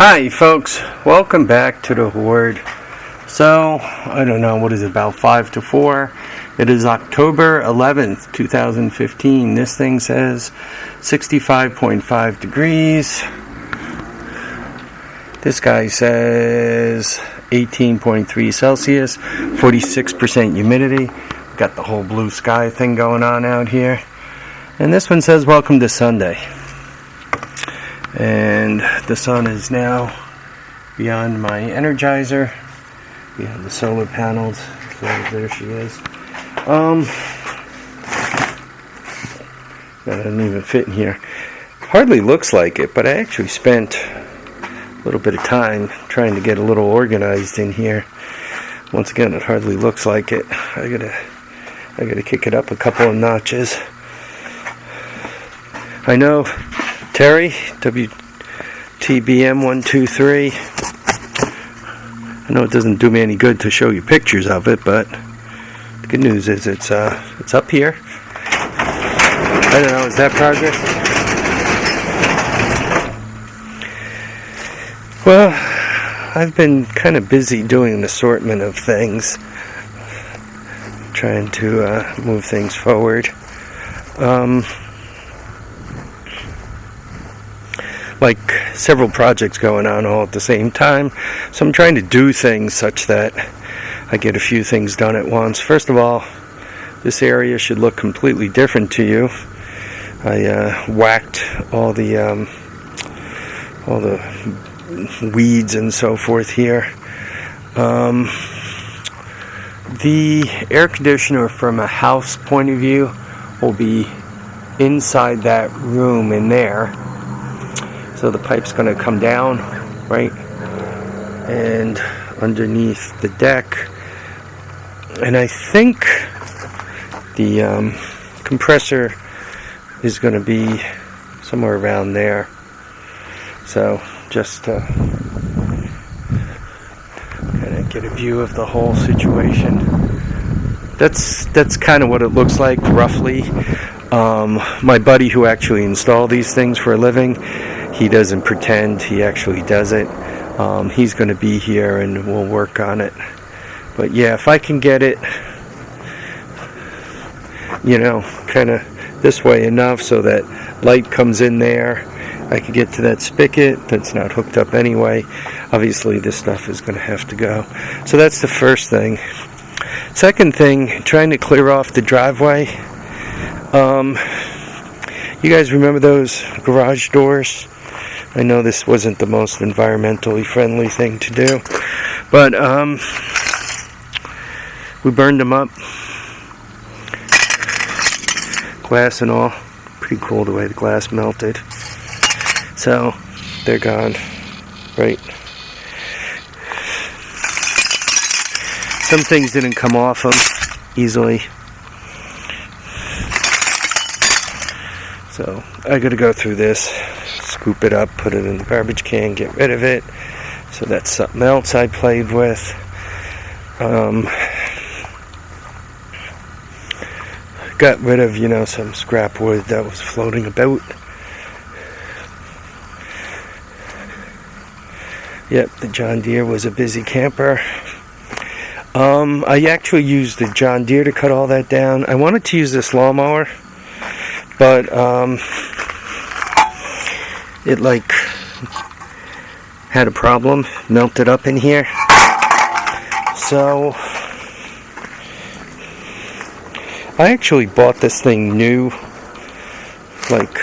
Hi folks, welcome back to the Hoard. So, I don't know, what is it, about 5 to 4? It is October 11th, 2015. This thing says 65.5 degrees. This guy says 18.3 Celsius, 46% humidity. Got the whole blue sky thing going on out here. And this one says, welcome to Sunday. And the sun is now beyond my Energizer. We have the solar panels. So there she is. That doesn't even fit in here. Hardly looks like it, but I actually spent a little bit of time trying to get a little organized in here. Once again, it hardly looks like it. I gotta kick it up a couple of notches. I know Terry, WTBM123. I know it doesn't do me any good to show you pictures of it, but the good news is it's up here. I don't know, is that progress? Well, I've been kind of busy doing an assortment of things, trying to move things forward. Like several projects going on all at the same time, so I'm trying to do things such that I get a few things done at once. First of all, this area should look completely different to you. I whacked all the weeds and so forth here. The air conditioner from a house point of view will be inside that room in there. So the pipe's going to come down, right, and underneath the deck. And I think the compressor is going to be somewhere around there. So just to kind of get a view of the whole situation. That's kind of what it looks like, roughly. My buddy who actually installed these things for a living, he doesn't pretend, he actually does it. He's going to be here and we'll work on it. But yeah, if I can get it, you know, kind of this way enough so that light comes in there, I can get to that spigot that's not hooked up anyway. Obviously this stuff is going to have to go. So that's the first thing. Second thing, trying to clear off the driveway. You guys remember those garage doors? I know this wasn't the most environmentally friendly thing to do, but we burned them up, glass and all. Pretty cool the way the glass melted. So they're gone, right? Some things didn't come off them easily, so I gotta go through this, scoop it up, put it in the garbage can, get rid of it. So that's something else I played with. Got rid of, you know, some scrap wood that was floating about. Yep, the John Deere was a busy camper. I actually used the John Deere to cut all that down. I wanted to use this lawnmower, but it like had a problem, melted up in here. So I actually bought this thing new like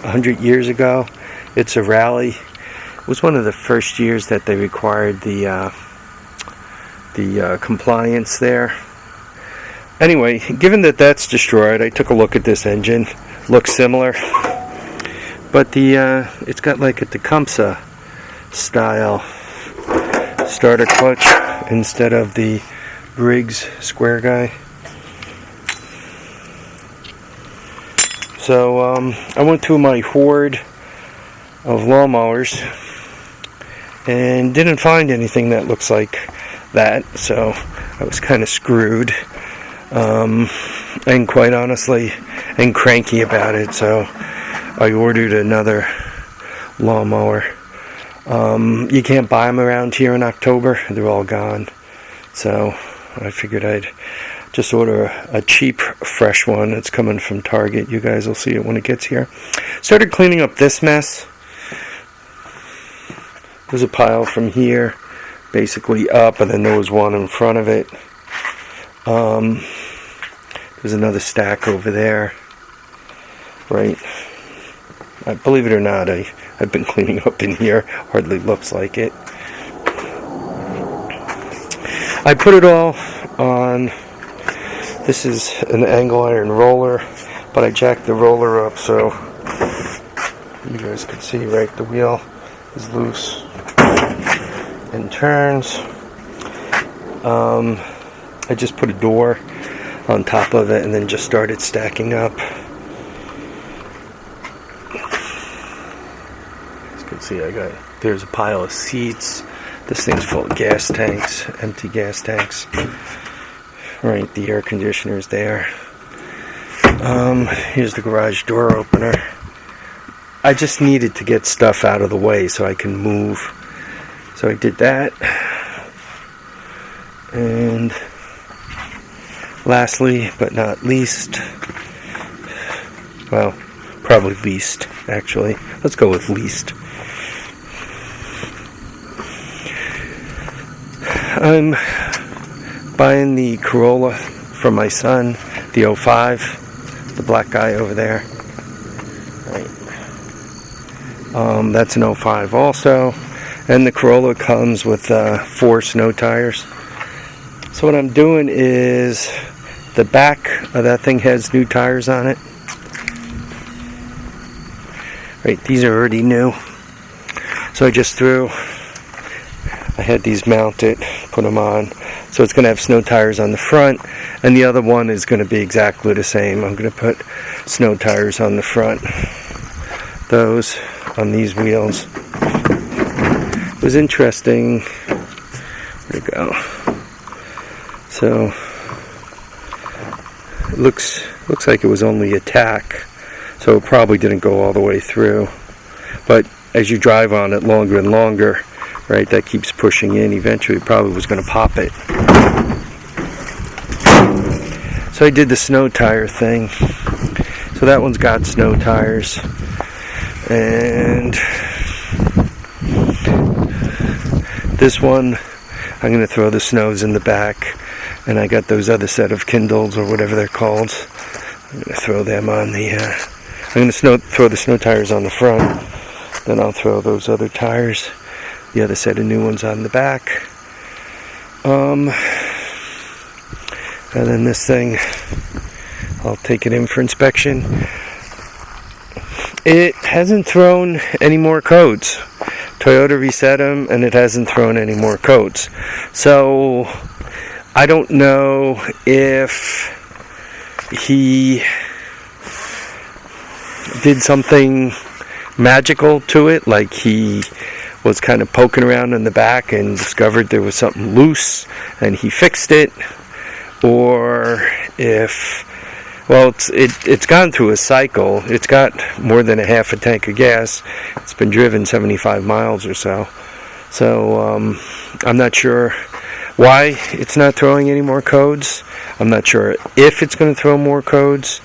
100 years ago. It's a Rally. It was one of the first years that they required the compliance there. Anyway, given that that's destroyed, I took a look at this engine. Looks similar, but it's got like a Tecumseh style starter clutch instead of the Briggs square guy. So I went through my hoard of lawnmowers and didn't find anything that looks like that, so I was kind of screwed, and quite honestly, and cranky about it, so I ordered another lawnmower. You can't buy them around here in October. They're all gone. So I figured I'd just order a cheap, fresh one. It's coming from Target. You guys will see it when it gets here. Started cleaning up this mess. There's a pile from here, basically up, and then there was one in front of it. There's another stack over there. Right. Believe it or not, I've been cleaning up in here. Hardly looks like it. I put it all on. This is an angle iron roller, but I jacked the roller up so you guys can see, right? The wheel is loose and turns. I just put a door on top of it and then just started stacking up. As you can see, there's a pile of seats. This thing's full of gas tanks, empty gas tanks. Right, the air conditioner's there. Here's the garage door opener. I just needed to get stuff out of the way so I can move. So I did that. And lastly, but not least, well, probably least, actually. Let's go with least. I'm buying the Corolla for my son, the 05, the black guy over there. Right. That's an 05 also. And the Corolla comes with 4 snow tires. So what I'm doing is the back of that thing has new tires on it. Right, these are already new. So I had these mounted, put them on. So it's going to have snow tires on the front, and the other one is going to be exactly the same. I'm going to put snow tires on the front. Those on these wheels. It was interesting. Where'd it go? So it looks like it was only a tack, so it probably didn't go all the way through. But as you drive on it longer and longer, right, that keeps pushing in. Eventually it probably was going to pop it. So I did the snow tire thing. So that one's got snow tires. And this one, I'm going to throw the snows in the back. And I got those other set of Kindles or whatever they're called. I'm going to throw them on the... I'm going to throw the snow tires on the front. Then I'll throw those other tires, the other set of new ones, on the back. And then this thing, I'll take it in for inspection. It hasn't thrown any more codes. Toyota reset them, and it hasn't thrown any more codes. So I don't know if he did something magical to it, like he was kind of poking around in the back and discovered there was something loose and he fixed it, or if, well, it's gone through a cycle. It's got more than a half a tank of gas. It's been driven 75 miles or so. So I'm not sure why it's not throwing any more codes. I'm not sure if it's going to throw more codes.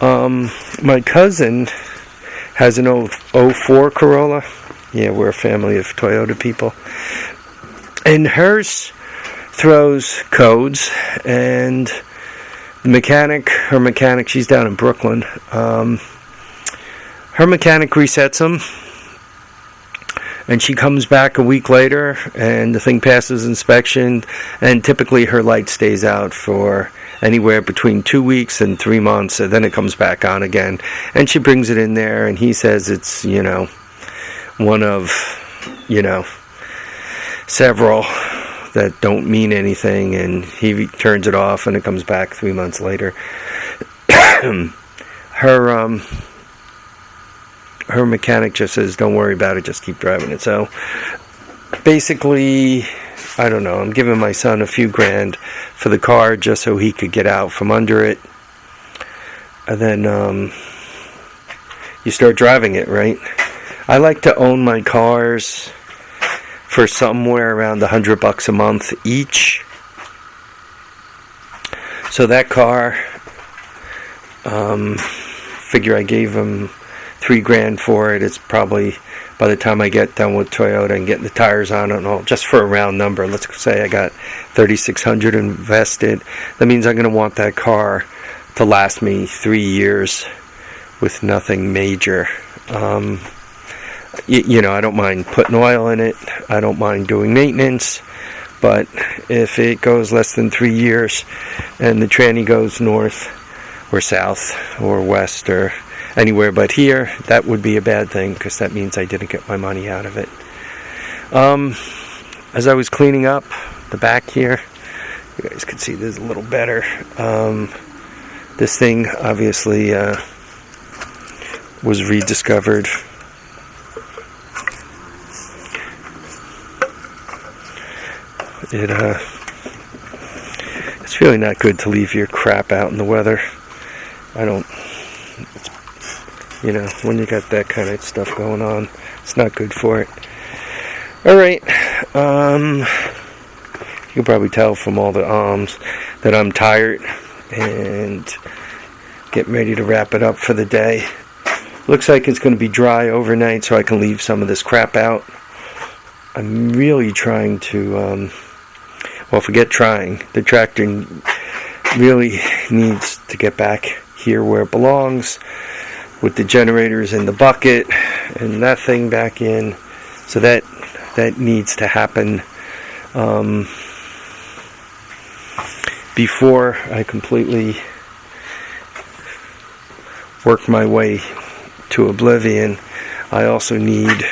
My cousin has an 04 Corolla. Yeah, we're a family of Toyota people. And hers throws codes, and her mechanic, she's down in Brooklyn. Her mechanic resets them, and she comes back a week later, and the thing passes inspection, and typically her light stays out for anywhere between 2 weeks and 3 months, and then it comes back on again. And she brings it in there, and he says it's, one of, several that don't mean anything, and he turns it off, and it comes back 3 months later. Her mechanic just says, don't worry about it, just keep driving it. So basically, I don't know, I'm giving my son a few grand for the car just so he could get out from under it. And then you start driving it, right? I like to own my cars for somewhere around $100 a month each. So that car, figure I gave them $3,000 for it. It's probably, by the time I get done with Toyota and getting the tires on it and all, just for a round number, let's say I got $3,600 invested. That means I'm going to want that car to last me 3 years with nothing major. You know, I don't mind putting oil in it. I don't mind doing maintenance. But if it goes less than 3 years and the tranny goes north or south or west or anywhere but here, that would be a bad thing, because that means I didn't get my money out of it. As I was cleaning up the back here, you guys can see this a little better. This thing obviously was rediscovered. It's really not good to leave your crap out in the weather. You know, when you got that kind of stuff going on, it's not good for it. Alright, you can probably tell from all the that I'm tired and getting ready to wrap it up for the day. Looks like it's going to be dry overnight, so I can leave some of this crap out. I'm really trying to, well, forget trying. The tractor really needs to get back here where it belongs, with the generators in the bucket and that thing back in. So that needs to happen before I completely work my way to oblivion. I also need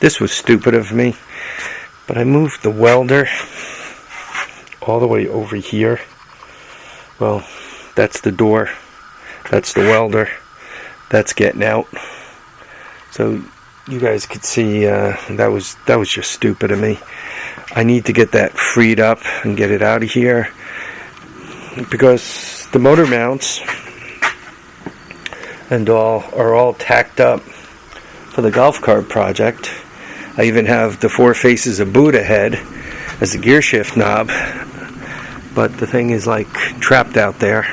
this was stupid of me, but I moved the welder all the way over here. Well, that's the door, that's the welder, that's getting out. So you guys could see that was just stupid of me. I need to get that freed up and get it out of here, because the motor mounts and all are all tacked up for the golf cart project. I even have the 4 faces of Buddha head as a gear shift knob, but the thing is like trapped out there,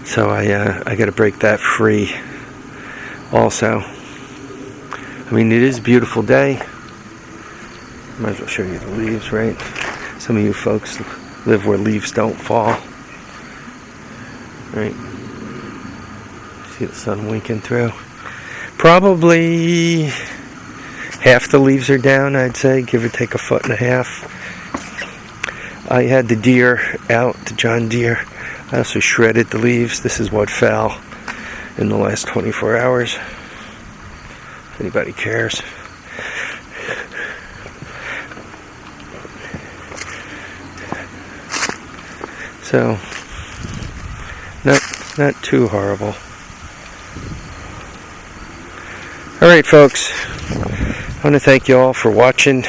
so I got to break that free also. I mean, it is a beautiful day. Might as well show you the leaves, right? Some of you folks live where leaves don't fall, right? See the sun winking through. Probably half the leaves are down, I'd say, give or take 1.5 feet. I had the deer out, the John Deere. I also shredded the leaves. This is what fell in the last 24 hours, if anybody cares. So, not too horrible. Alright, folks, I want to thank you all for watching,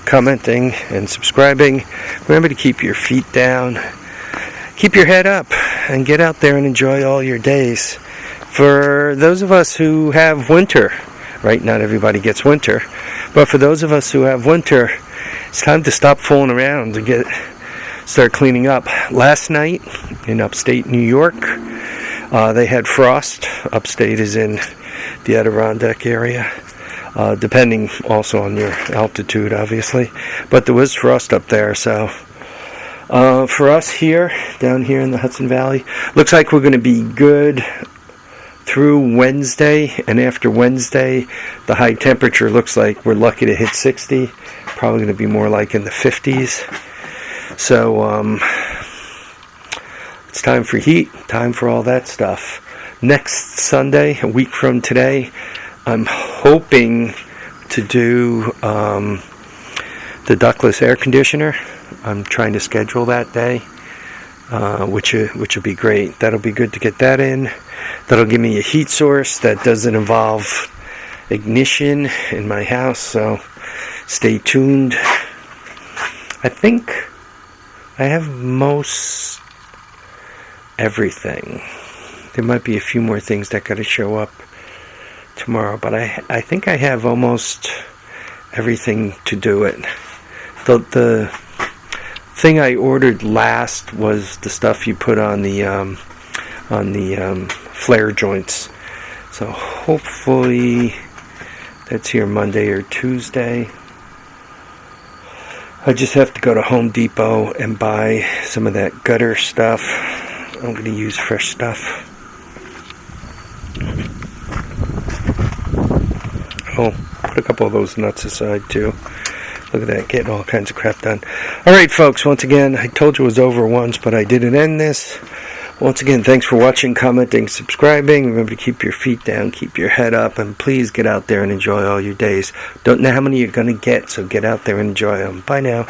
commenting, and subscribing. Remember to keep your feet down, keep your head up, and get out there and enjoy all your days. For those of us who have winter, right, not everybody gets winter, but for those of us who have winter, it's time to stop fooling around and start cleaning up. Last night in upstate New York, they had frost. Upstate is in the Adirondack area, depending also on your altitude, obviously, but there was frost up there. So for us here, down here in the Hudson Valley, looks like we're going to be good through Wednesday, and after Wednesday the high temperature looks like we're lucky to hit 60, probably going to be more like in the 50s. So it's time for heat, time for all that stuff. Next Sunday, a week from today, I'm hoping to do the ductless air conditioner. I'm trying to schedule that day, which will be great. That'll be good to get that in. That'll give me a heat source that doesn't involve ignition in my house, so stay tuned. I think I have most everything. There might be a few more things that got to show up tomorrow. But I think I have almost everything to do it. The thing I ordered last was the stuff you put on the flare joints. So hopefully that's here Monday or Tuesday. I just have to go to Home Depot and buy some of that gutter stuff. I'm going to use fresh stuff. Oh, put a couple of those nuts aside too. Look at that, getting all kinds of crap done. Alright folks, once again, I told you it was over once, but I didn't end this. Once again, thanks for watching, commenting, subscribing. Remember to keep your feet down, keep your head up, and please get out there and enjoy all your days. Don't know how many you're going to get, so get out there and enjoy them. Bye now.